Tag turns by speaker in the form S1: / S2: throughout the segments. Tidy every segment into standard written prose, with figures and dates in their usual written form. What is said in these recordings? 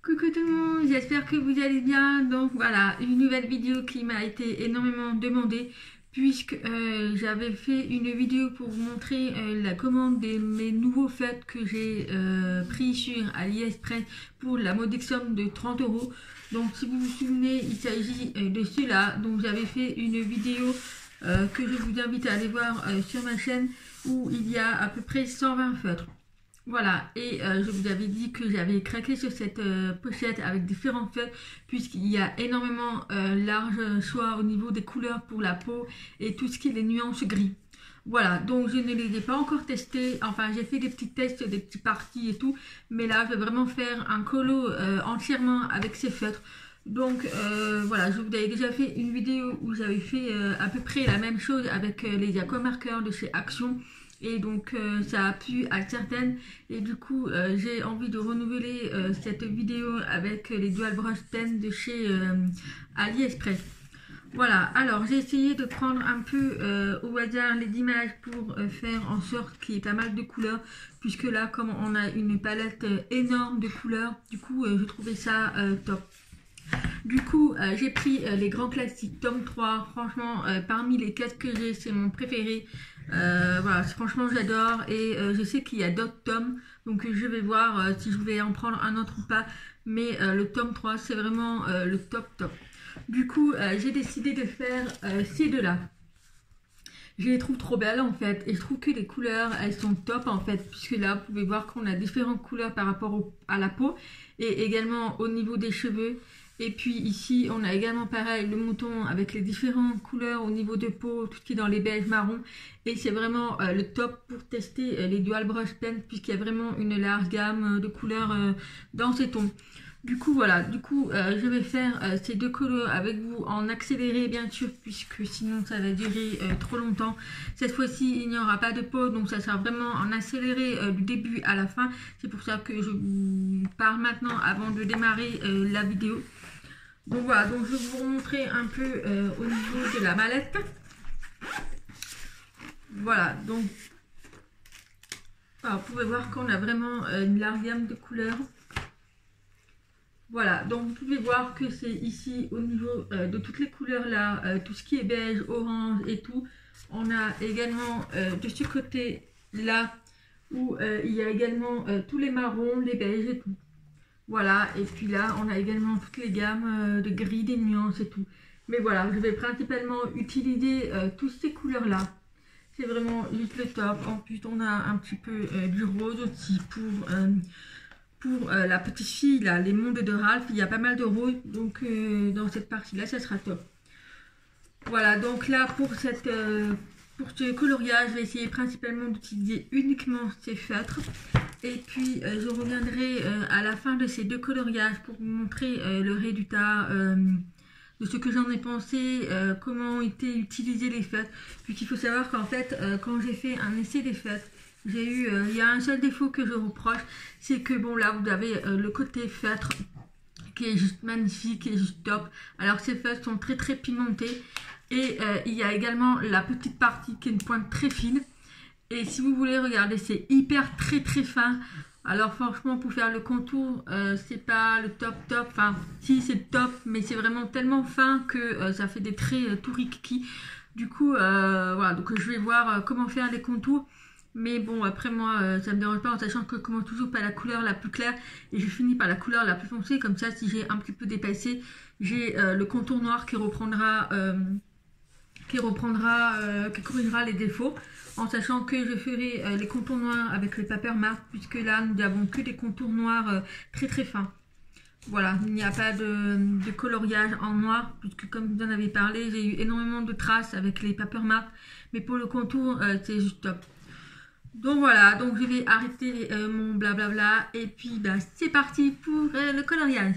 S1: Coucou tout le monde, j'espère que vous allez bien. Donc voilà, une nouvelle vidéo qui m'a été énormément demandée puisque j'avais fait une vidéo pour vous montrer la commande de mes nouveaux fêtes que j'ai pris sur AliExpress pour la modique somme de 30 euros. Donc si vous vous souvenez, il s'agit de cela. Donc j'avais fait une vidéo que je vous invite à aller voir sur ma chaîne où il y a à peu près 120 feutres. Voilà, et je vous avais dit que j'avais craqué sur cette pochette avec différentes feuilles puisqu'il y a énormément large choix au niveau des couleurs pour la peau et tout ce qui est les nuances gris. Voilà, donc je ne les ai pas encore testés, enfin j'ai fait des petits tests, des petites parties et tout, mais là je vais vraiment faire un colo entièrement avec ces feutres. Donc voilà, je vous avais déjà fait une vidéo où j'avais fait à peu près la même chose avec les aquamarqueurs de chez Action. Et donc ça a plu à certaines et du coup j'ai envie de renouveler cette vidéo avec les Dual Brush Pen de chez AliExpress. Voilà, alors j'ai essayé de prendre un peu au hasard les images pour faire en sorte qu'il y ait pas mal de couleurs puisque là comme on a une palette énorme de couleurs, du coup je trouvais ça top. Du coup, j'ai pris les grands classiques tome 3. Franchement, parmi les 4 que j'ai, c'est mon préféré. Voilà, franchement, j'adore. Et je sais qu'il y a d'autres tomes. Donc, je vais voir si je vais en prendre un autre ou pas. Mais le tome 3, c'est vraiment le top top. Du coup, j'ai décidé de faire ces deux-là. Je les trouve trop belles en fait et je trouve que les couleurs elles sont top en fait puisque là vous pouvez voir qu'on a différentes couleurs par rapport à la peau et également au niveau des cheveux et puis ici on a également pareil le mouton avec les différentes couleurs au niveau de peau, tout ce qui est dans les beiges marrons et c'est vraiment le top pour tester les Dual Brush Pen puisqu'il y a vraiment une large gamme de couleurs dans ces tons. Du coup, voilà, je vais faire ces deux colos avec vous en accéléré, bien sûr, puisque sinon ça va durer trop longtemps. Cette fois-ci, il n'y aura pas de pause, donc ça sera vraiment en accéléré du début à la fin. C'est pour ça que je vous parle maintenant avant de démarrer la vidéo. Donc voilà, donc je vais vous montrer un peu au niveau de la mallette. Voilà, donc alors, vous pouvez voir qu'on a vraiment une large gamme de couleurs. Voilà, donc vous pouvez voir que c'est ici au niveau de toutes les couleurs là, tout ce qui est beige, orange et tout. On a également de ce côté là où il y a également tous les marrons, les beiges et tout. Voilà, et puis là on a également toutes les gammes de gris, des nuances et tout. Mais voilà, je vais principalement utiliser toutes ces couleurs là. C'est vraiment juste le top. En plus on a un petit peu du rose aussi pour la petite fille, là, les mondes de Ralph, il y a pas mal de roses, donc dans cette partie-là, ça sera top. Voilà, donc là, pour ce coloriage, je vais essayer principalement d'utiliser uniquement ces feutres. Et puis, je reviendrai à la fin de ces deux coloriages pour vous montrer le résultat de ce que j'en ai pensé, comment ont été utilisés les feutres. Puisqu'il faut savoir qu'en fait, quand j'ai fait un essai des feutres, il y a un seul défaut que je reproche, c'est que bon là vous avez le côté feutre qui est juste magnifique, qui est juste top. Alors ces feutres sont très très pimentés et il y a également la petite partie qui est une pointe très fine. Et si vous voulez regarder, c'est hyper très très fin. Alors franchement pour faire le contour, c'est pas le top top. Enfin si c'est top, mais c'est vraiment tellement fin que ça fait des traits tout rikiki. Du coup voilà, donc je vais voir comment faire les contours. Mais bon, après moi, ça me dérange pas en sachant que je commence toujours par la couleur la plus claire et je finis par la couleur la plus foncée. Comme ça, si j'ai un petit peu dépassé, j'ai le contour noir qui corrigera les défauts. En sachant que je ferai les contours noirs avec le paper marque puisque là, nous n'avons que des contours noirs très très fins. Voilà, il n'y a pas de coloriage en noir puisque comme vous en avez parlé, j'ai eu énormément de traces avec les paper marques. Mais pour le contour, c'est juste top. Donc voilà, donc je vais arrêter mon blablabla et puis bah, c'est parti pour le coloriage.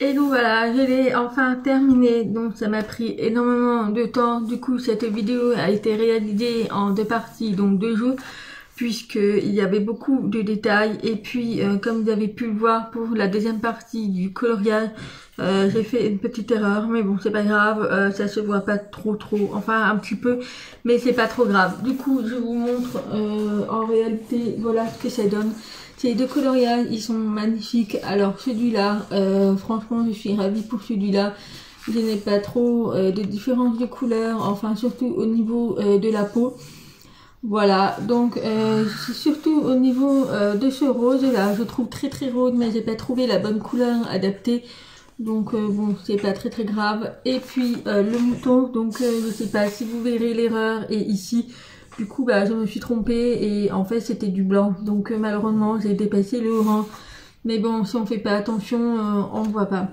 S1: Et donc voilà, je l'ai enfin terminé, donc ça m'a pris énormément de temps. Du coup, cette vidéo a été réalisée en 2 parties, donc 2 jours, puisqu'il y avait beaucoup de détails. Et puis, comme vous avez pu le voir pour la deuxième partie du coloriage, j'ai fait une petite erreur, mais bon, c'est pas grave, ça se voit pas trop, enfin un petit peu, mais c'est pas trop grave. Du coup, je vous montre en réalité, voilà ce que ça donne. Ces 2 coloriages, ils sont magnifiques. Alors celui-là, franchement, je suis ravie pour celui-là. Je n'ai pas trop de différence de couleur, enfin surtout au niveau de la peau. Voilà, donc c'est surtout au niveau de ce rose-là, je trouve très rose, mais j'ai pas trouvé la bonne couleur adaptée. Donc bon, c'est pas très grave. Et puis le mouton, donc je sais pas si vous verrez l'erreur, et ici... Du coup, bah, je me suis trompée et en fait, c'était du blanc. Donc, malheureusement, j'ai dépassé le orange. Mais bon, si on fait pas attention, on ne voit pas.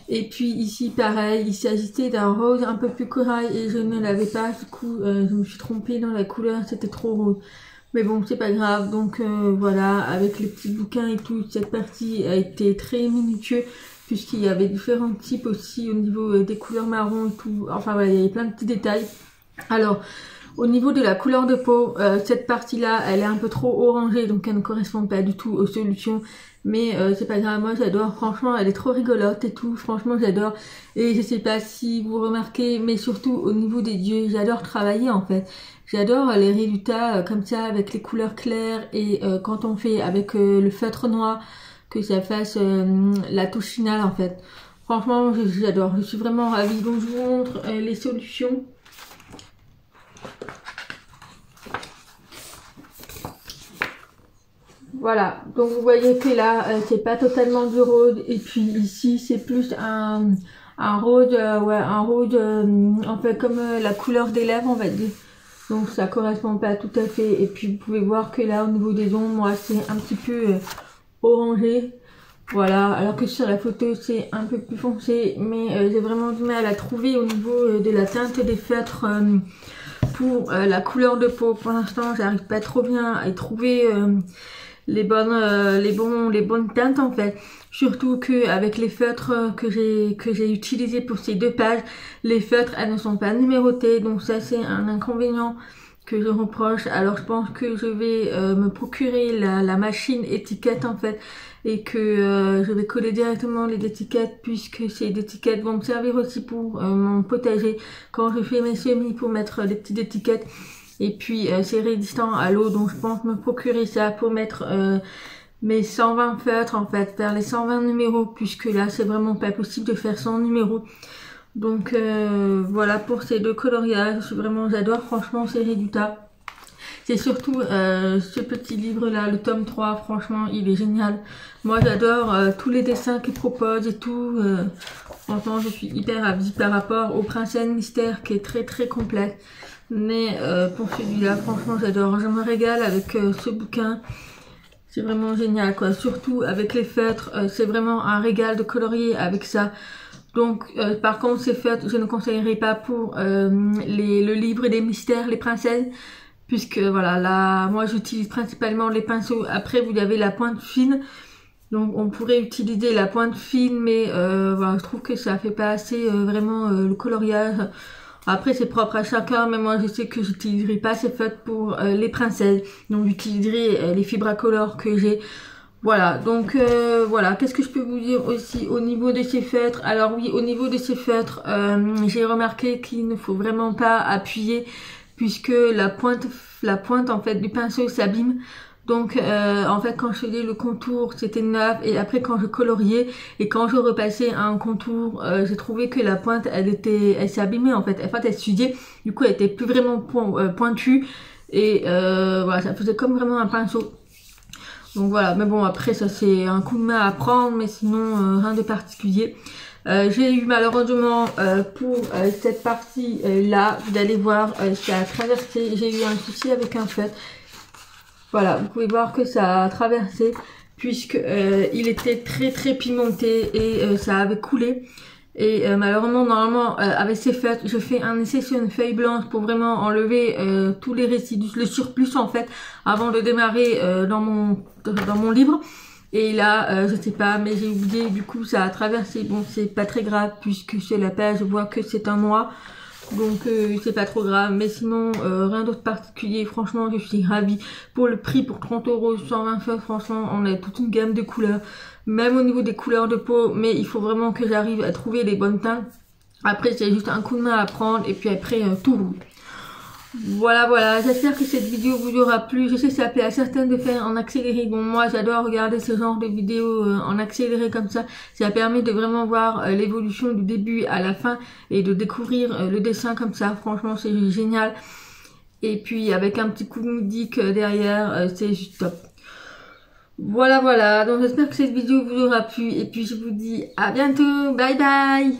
S1: Et puis ici, pareil, il s'agissait d'un rose un peu plus corail et je ne l'avais pas. Du coup, je me suis trompée dans la couleur, c'était trop rose. Mais bon, c'est pas grave. Donc, voilà, avec les petits bouquins et tout, cette partie a été très minutieuse puisqu'il y avait différents types aussi au niveau des couleurs marron et tout. Enfin, voilà, il y avait plein de petits détails. Alors... Au niveau de la couleur de peau, cette partie-là, elle est un peu trop orangée, donc elle ne correspond pas du tout aux solutions. Mais c'est pas grave, moi j'adore, franchement, elle est trop rigolote et tout, franchement j'adore. Et je sais pas si vous remarquez, mais surtout au niveau des yeux, j'adore travailler en fait. J'adore les résultats comme ça, avec les couleurs claires, et quand on fait avec le feutre noir, que ça fasse la touche finale en fait. Franchement, j'adore, je suis vraiment ravie. Donc je vous montre les solutions. Voilà, donc vous voyez que là, c'est pas totalement du rose, et puis ici, c'est plus un rose, ouais, un rose, en fait, comme la couleur des lèvres, on va dire. Donc ça correspond pas tout à fait, et puis vous pouvez voir que là, au niveau des ongles, moi, c'est un petit peu orangé. Voilà, alors que sur la photo, c'est un peu plus foncé, mais j'ai vraiment du mal à trouver au niveau de la teinte des feutres pour la couleur de peau. Pour l'instant, j'arrive pas trop bien à y trouver... les bonnes teintes en fait, surtout que avec les feutres que j'ai utilisés pour ces 2 pages, les feutres elles ne sont pas numérotés, donc ça c'est un inconvénient que je reproche. Alors je pense que je vais me procurer la machine étiquette en fait, et que je vais coller directement les étiquettes, puisque ces étiquettes vont me servir aussi pour mon potager quand je fais mes semis, pour mettre des petites étiquettes. Et puis c'est résistant à l'eau, donc je pense me procurer ça pour mettre mes 120 feutres en fait, faire les 120 numéros, puisque là c'est vraiment pas possible de faire 100 numéros. Donc voilà pour ces 2 coloriages, j'adore franchement ces résultats. C'est surtout ce petit livre là, le tome 3, franchement il est génial. Moi j'adore tous les dessins qu'il propose et tout. Franchement je suis hyper ravie par rapport au Princesse Mystère qui est très complet. Mais pour celui-là, franchement, j'adore. Je me régale avec ce bouquin. C'est vraiment génial, quoi. Surtout avec les feutres, c'est vraiment un régal de colorier avec ça. Donc, par contre, ces feutres, je ne conseillerais pas pour le livre des mystères, les princesses. Puisque, voilà, là, moi, j'utilise principalement les pinceaux. Après, vous avez la pointe fine. Donc, on pourrait utiliser la pointe fine, mais voilà, je trouve que ça fait pas assez vraiment le coloriage. Après c'est propre à chacun, mais moi je sais que j'utiliserai pas ces feutres pour les princesses, donc j'utiliserai les fibracolores que j'ai. Voilà, donc voilà, qu'est-ce que je peux vous dire aussi au niveau de ces feutres? Alors oui, au niveau de ces feutres, j'ai remarqué qu'il ne faut vraiment pas appuyer, puisque la pointe en fait du pinceau s'abîme. Donc en fait quand je faisais le contour c'était neuf, et après quand je coloriais et quand je repassais un contour, j'ai trouvé que la pointe elle s'est abîmée en fait, elle s'usait, du coup elle était plus vraiment pointue, et voilà, ça faisait comme vraiment un pinceau. Donc voilà, mais bon après ça c'est un coup de main à prendre, mais sinon rien de particulier. J'ai eu malheureusement pour cette partie là, vous allez voir, ça a traversé, j'ai eu un souci avec un feutre. Voilà, vous pouvez voir que ça a traversé, puisque il était très pimenté, et ça avait coulé. Et malheureusement, normalement, avec ces feutres, je fais un essai sur une feuille blanche pour vraiment enlever tous les résidus, le surplus en fait, avant de démarrer dans mon livre. Et là, je sais pas, mais j'ai oublié, du coup, ça a traversé. Bon, c'est pas très grave, puisque c'est la page, je vois que c'est un mois. Donc, c'est pas trop grave. Mais sinon, rien d'autre particulier. Franchement, je suis ravie. Pour le prix, pour 30 €, 120 fois, franchement, on a toute une gamme de couleurs. Même au niveau des couleurs de peau. Mais il faut vraiment que j'arrive à trouver les bonnes teintes. Après, c'est juste un coup de main à prendre. Et puis après, tout roule. Voilà, j'espère que cette vidéo vous aura plu. Je sais que ça plaît à certaines de faire en accéléré. Bon, moi, j'adore regarder ce genre de vidéos en accéléré comme ça. Ça permet de vraiment voir l'évolution du début à la fin et de découvrir le dessin comme ça. Franchement, c'est génial. Et puis, avec un petit coup de musique derrière, c'est juste top. Voilà. Donc, j'espère que cette vidéo vous aura plu. Et puis, je vous dis à bientôt. Bye bye.